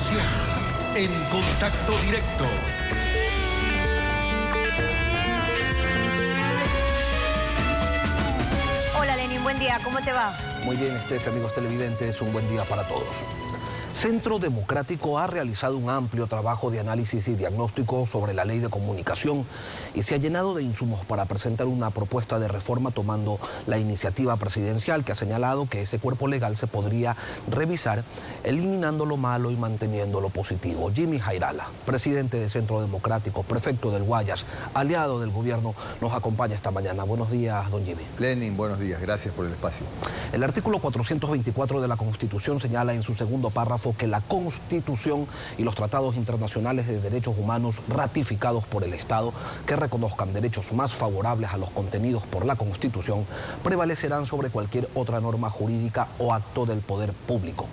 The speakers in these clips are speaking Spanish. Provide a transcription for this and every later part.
información en Contacto Directo. Hola Lenin, buen día, ¿cómo te va? Muy bien, Estefe, amigos televidentes, un buen día para todos. Centro Democrático ha realizado un amplio trabajo de análisis y diagnóstico sobre la ley de comunicación y se ha llenado de insumos para presentar una propuesta de reforma tomando la iniciativa presidencial que ha señalado que ese cuerpo legal se podría revisar eliminando lo malo y manteniendo lo positivo. Jimmy Jairala, presidente de Centro Democrático, prefecto del Guayas, aliado del gobierno, nos acompaña esta mañana. Buenos días, don Jimmy. Lenin, buenos días, gracias por el espacio. El artículo 424 de la Constitución señala en su segundo párrafo que la Constitución y los tratados internacionales de derechos humanos ratificados por el Estado que reconozcan derechos más favorables a los contenidos por la Constitución prevalecerán sobre cualquier otra norma jurídica o acto del poder público.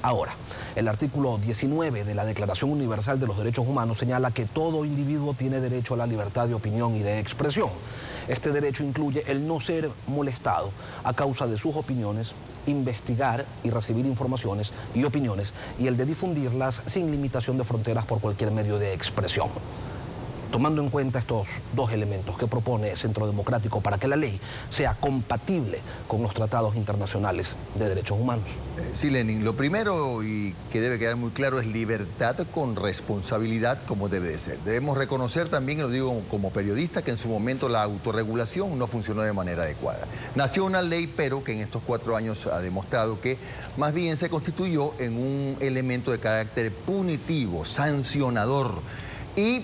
Ahora, el artículo 19 de la Declaración Universal de los Derechos Humanos señala que todo individuo tiene derecho a la libertad de opinión y de expresión. Este derecho incluye el no ser molestado a causa de sus opiniones, investigar y recibir informaciones y opiniones, y el de difundirlas sin limitación de fronteras por cualquier medio de expresión. Tomando en cuenta estos dos elementos que propone Centro Democrático para que la ley sea compatible con los tratados internacionales de derechos humanos. Sí, Lenin, lo primero y que debe quedar muy claro es libertad con responsabilidad como debe de ser. Debemos reconocer también, y lo digo como periodista, que en su momento la autorregulación no funcionó de manera adecuada. Nació una ley, pero que en estos 4 años ha demostrado que más bien se constituyó en un elemento de carácter punitivo, sancionador, y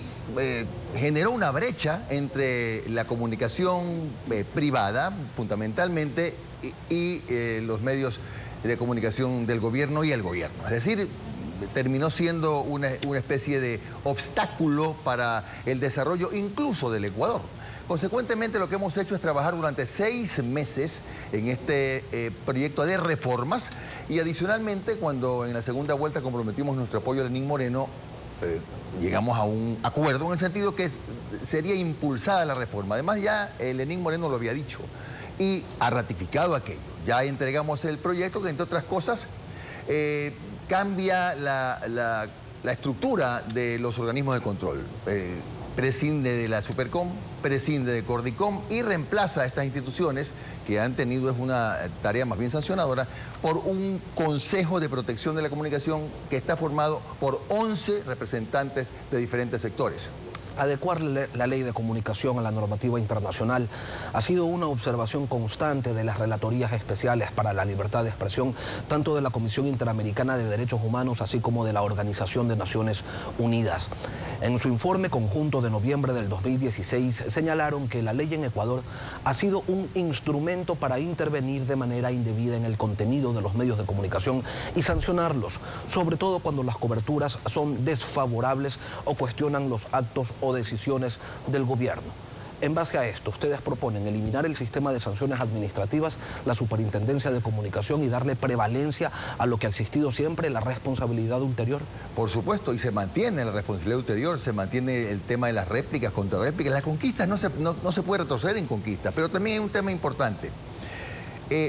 generó una brecha entre la comunicación privada, fundamentalmente, y los medios de comunicación del gobierno y el gobierno. Es decir, terminó siendo una especie de obstáculo para el desarrollo incluso del Ecuador. Consecuentemente, lo que hemos hecho es trabajar durante 6 meses en este proyecto de reformas y adicionalmente, cuando en la segunda vuelta comprometimos nuestro apoyo a Lenín Moreno, llegamos a un acuerdo en el sentido que sería impulsada la reforma. Además, ya Lenín Moreno lo había dicho y ha ratificado aquello. Ya entregamos el proyecto que, entre otras cosas, cambia la estructura de los organismos de control. Prescinde de la Supercom, prescinde de Cordicom y reemplaza a estas instituciones que han tenido una tarea más bien sancionadora por un Consejo de Protección de la Comunicación que está formado por 11 representantes de diferentes sectores. Adecuar la ley de comunicación a la normativa internacional ha sido una observación constante de las relatorías especiales para la libertad de expresión, tanto de la Comisión Interamericana de Derechos Humanos, así como de la Organización de Naciones Unidas. En su informe conjunto de noviembre del 2016 señalaron que la ley en Ecuador ha sido un instrumento para intervenir de manera indebida en el contenido de los medios de comunicación y sancionarlos, sobre todo cuando las coberturas son desfavorables o cuestionan los actos o decisiones del gobierno. En base a esto, ustedes proponen eliminar el sistema de sanciones administrativas, la Superintendencia de Comunicación, y darle prevalencia a lo que ha existido siempre, la responsabilidad ulterior. Por supuesto, y se mantiene la responsabilidad ulterior, se mantiene el tema de las réplicas, contrarréplicas. Las conquistas no se puede retroceder en conquistas, pero también hay un tema importante.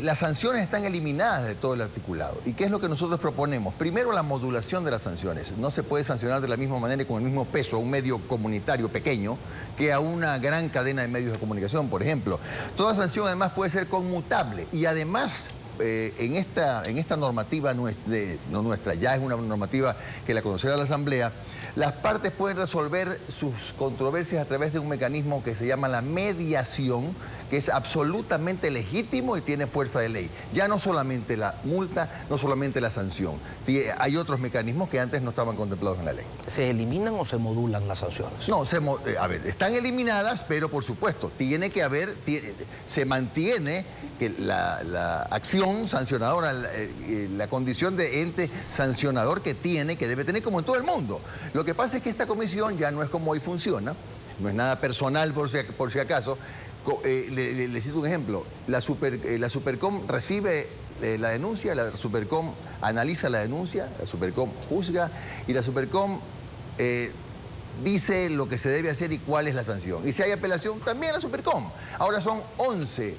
Las sanciones están eliminadas de todo el articulado. ¿Y qué es lo que nosotros proponemos? Primero, la modulación de las sanciones. No se puede sancionar de la misma manera y con el mismo peso a un medio comunitario pequeño que a una gran cadena de medios de comunicación, por ejemplo. Toda sanción además puede ser conmutable y además en esta normativa no nuestra, ya es una normativa que la conocerá la Asamblea, las partes pueden resolver sus controversias a través de un mecanismo que se llama la mediación, que es absolutamente legítimo y tiene fuerza de ley. Ya no solamente la multa, no solamente la sanción. Hay otros mecanismos que antes no estaban contemplados en la ley. ¿Se eliminan o se modulan las sanciones? No, a ver, están eliminadas, pero por supuesto, tiene que haber, se mantiene que la acción sancionadora, la condición de ente sancionador que debe tener como en todo el mundo. Lo que pasa es que esta comisión ya no es como hoy funciona, no es nada personal por si acaso. Le cito un ejemplo, la Supercom recibe la denuncia, la Supercom analiza la denuncia, la Supercom juzga y la Supercom dice lo que se debe hacer y cuál es la sanción. Y si hay apelación, también la Supercom. Ahora son 11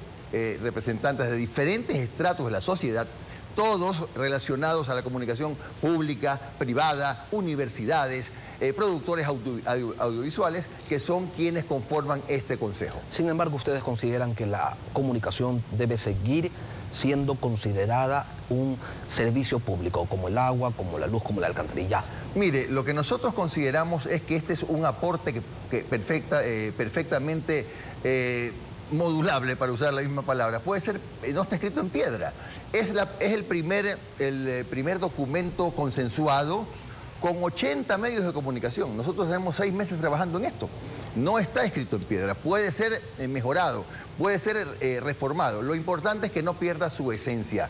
representantes de diferentes estratos de la sociedad todos relacionados a la comunicación pública, privada, universidades, productores audiovisuales, que son quienes conforman este consejo. Sin embargo, ¿ustedes consideran que la comunicación debe seguir siendo considerada un servicio público, como el agua, como la luz, como la alcantarilla? Mire, lo que nosotros consideramos es que este es un aporte perfectamente modulable, para usar la misma palabra. Puede ser, no está escrito en piedra. Es el primer documento consensuado con 80 medios de comunicación. Nosotros tenemos 6 meses trabajando en esto. No está escrito en piedra, puede ser mejorado, puede ser reformado. Lo importante es que no pierda su esencia.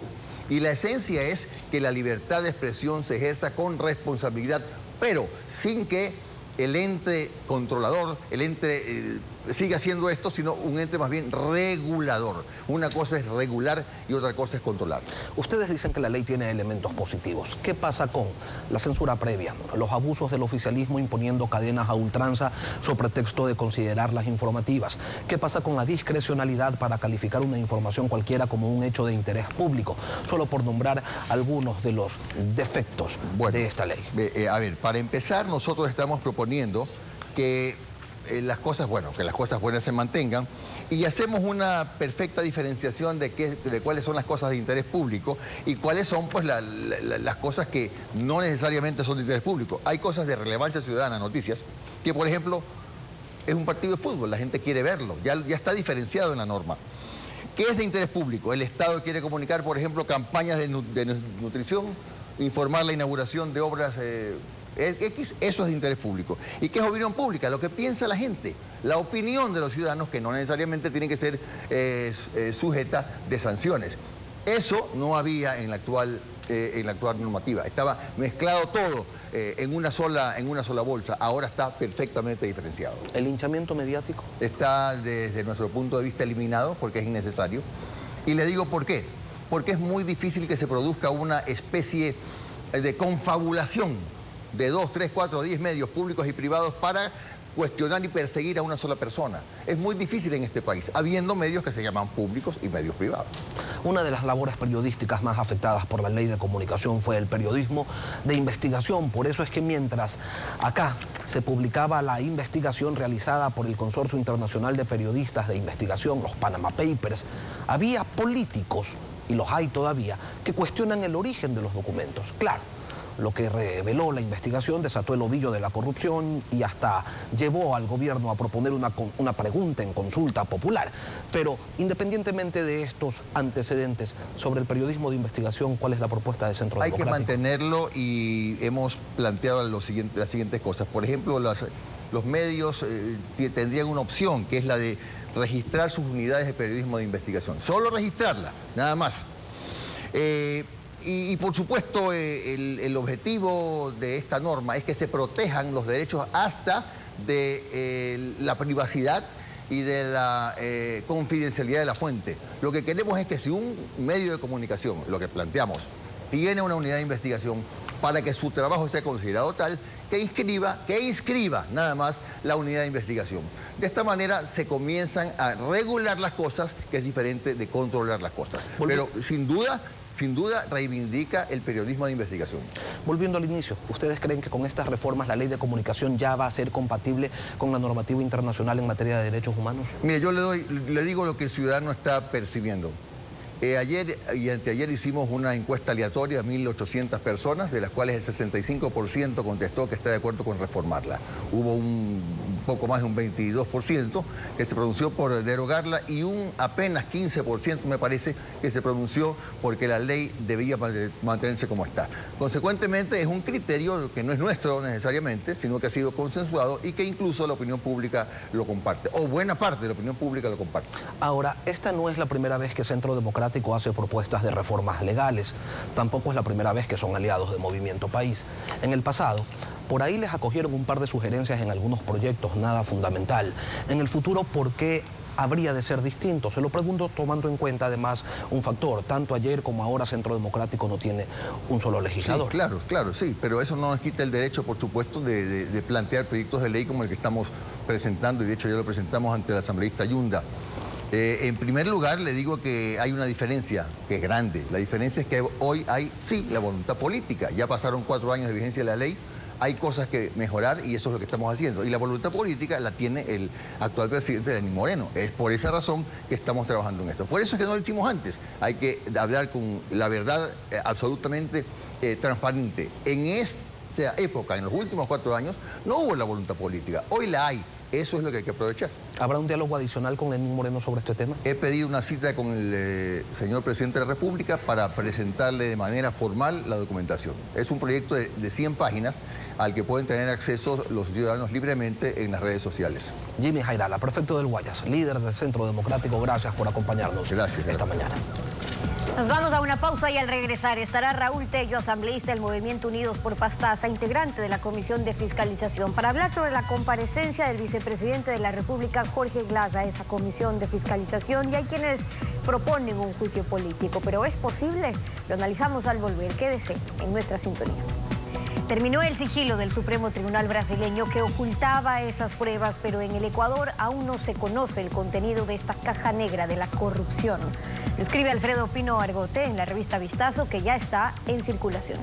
Y la esencia es que la libertad de expresión se ejerza con responsabilidad, pero sin que el ente controlador, el ente siga haciendo esto, sino un ente más bien regulador. Una cosa es regular y otra cosa es controlar. Ustedes dicen que la ley tiene elementos positivos. ¿Qué pasa con la censura previa, los abusos del oficialismo imponiendo cadenas a ultranza sobre pretexto de considerarlas informativas? ¿Qué pasa con la discrecionalidad para calificar una información cualquiera como un hecho de interés público? Solo por nombrar algunos de los defectos de esta ley. A ver, para empezar, nosotros estamos proponiendo que las cosas buenas se mantengan, y hacemos una perfecta diferenciación de cuáles son las cosas de interés público y cuáles son pues las cosas que no necesariamente son de interés público. Hay cosas de relevancia ciudadana, noticias, que por ejemplo es un partido de fútbol, la gente quiere verlo, ya está diferenciado en la norma. ¿Qué es de interés público? El Estado quiere comunicar, por ejemplo, campañas de nutrición, informar la inauguración de obras X, eso es de interés público. ¿Y qué es opinión pública? Lo que piensa la gente, la opinión de los ciudadanos, que no necesariamente tiene que ser sujeta de sanciones. Eso no había en la actual normativa. Estaba mezclado todo en una sola bolsa. Ahora está perfectamente diferenciado. ¿El linchamiento mediático? Está desde nuestro punto de vista eliminado porque es innecesario. Y le digo por qué. Porque es muy difícil que se produzca una especie de confabulación de 2, 3, 4, 10 medios públicos y privados para cuestionar y perseguir a una sola persona. Es muy difícil en este país, habiendo medios que se llaman públicos y medios privados. Una de las labores periodísticas más afectadas por la ley de comunicación fue el periodismo de investigación. Por eso es que mientras acá se publicaba la investigación realizada por el Consorcio Internacional de Periodistas de Investigación, los Panama Papers, había políticos, y los hay todavía, que cuestionan el origen de los documentos. Claro, lo que reveló la investigación desató el ovillo de la corrupción y hasta llevó al gobierno a proponer una pregunta en consulta popular. Pero independientemente de estos antecedentes sobre el periodismo de investigación, ¿cuál es la propuesta de Centro Democrático? Hay que mantenerlo, y hemos planteado las siguientes cosas. Por ejemplo, los medios tendrían una opción, que es la de registrar sus unidades de periodismo de investigación. Solo registrarla, nada más. Y por supuesto el objetivo de esta norma es que se protejan los derechos hasta de la privacidad y de la confidencialidad de la fuente. Lo que queremos es que si un medio de comunicación, lo que planteamos, tiene una unidad de investigación, para que su trabajo sea considerado tal, que inscriba nada más la unidad de investigación. De esta manera se comienzan a regular las cosas, que es diferente de controlar las cosas. Pero sin duda reivindica el periodismo de investigación. Volviendo al inicio, ¿ustedes creen que con estas reformas la ley de comunicación ya va a ser compatible con la normativa internacional en materia de derechos humanos? Mire, yo le digo lo que el ciudadano está percibiendo. Ayer y anteayer hicimos una encuesta aleatoria a 1.800 personas, de las cuales el 65% contestó que está de acuerdo con reformarla. Hubo un poco más de un 22% que se pronunció por derogarla, y un apenas 15%, me parece, que se pronunció porque la ley debía mantenerse como está. Consecuentemente, es un criterio que no es nuestro necesariamente, sino que ha sido consensuado y que incluso la opinión pública lo comparte, o buena parte de la opinión pública lo comparte. Ahora, esta no es la primera vez que Centro Democrático hace propuestas de reformas legales. Tampoco es la primera vez que son aliados de Movimiento País. En el pasado, por ahí les acogieron un par de sugerencias en algunos proyectos, nada fundamental. En el futuro, ¿por qué habría de ser distinto? Se lo pregunto tomando en cuenta además un factor. Tanto ayer como ahora Centro Democrático no tiene un solo legislador. Sí, claro, sí, pero eso no nos quita el derecho, por supuesto, de plantear proyectos de ley como el que estamos presentando, y de hecho ya lo presentamos ante el asambleísta Yunda. En primer lugar, le digo que hay una diferencia que es grande. La diferencia es que hoy hay, sí, la voluntad política. Ya pasaron 4 años de vigencia de la ley. Hay cosas que mejorar y eso es lo que estamos haciendo. Y la voluntad política la tiene el actual presidente Lenín Moreno. Es por esa razón que estamos trabajando en esto. Por eso es que no lo hicimos antes. Hay que hablar con la verdad absolutamente transparente. En esta época, en los últimos 4 años, no hubo la voluntad política. Hoy la hay. Eso es lo que hay que aprovechar. ¿Habrá un diálogo adicional con Lenín Moreno sobre este tema? He pedido una cita con el señor presidente de la República para presentarle de manera formal la documentación. Es un proyecto de 100 páginas al que pueden tener acceso los ciudadanos libremente en las redes sociales. Jimmy Jairala, prefecto del Guayas, líder del Centro Democrático, gracias por acompañarnos esta mañana. Nos vamos a una pausa y al regresar estará Raúl Tello, asambleísta del Movimiento Unidos por Pastaza, integrante de la Comisión de Fiscalización, para hablar sobre la comparecencia del vicepresidente de la República, Jorge Glass, a esa Comisión de Fiscalización. Y hay quienes proponen un juicio político, pero ¿es posible? Lo analizamos al volver. Quédese en nuestra sintonía. Terminó el sigilo del Supremo Tribunal brasileño que ocultaba esas pruebas, pero en el Ecuador aún no se conoce el contenido de esta caja negra de la corrupción. Lo escribe Alfredo Pino Argote en la revista Vistazo, que ya está en circulación.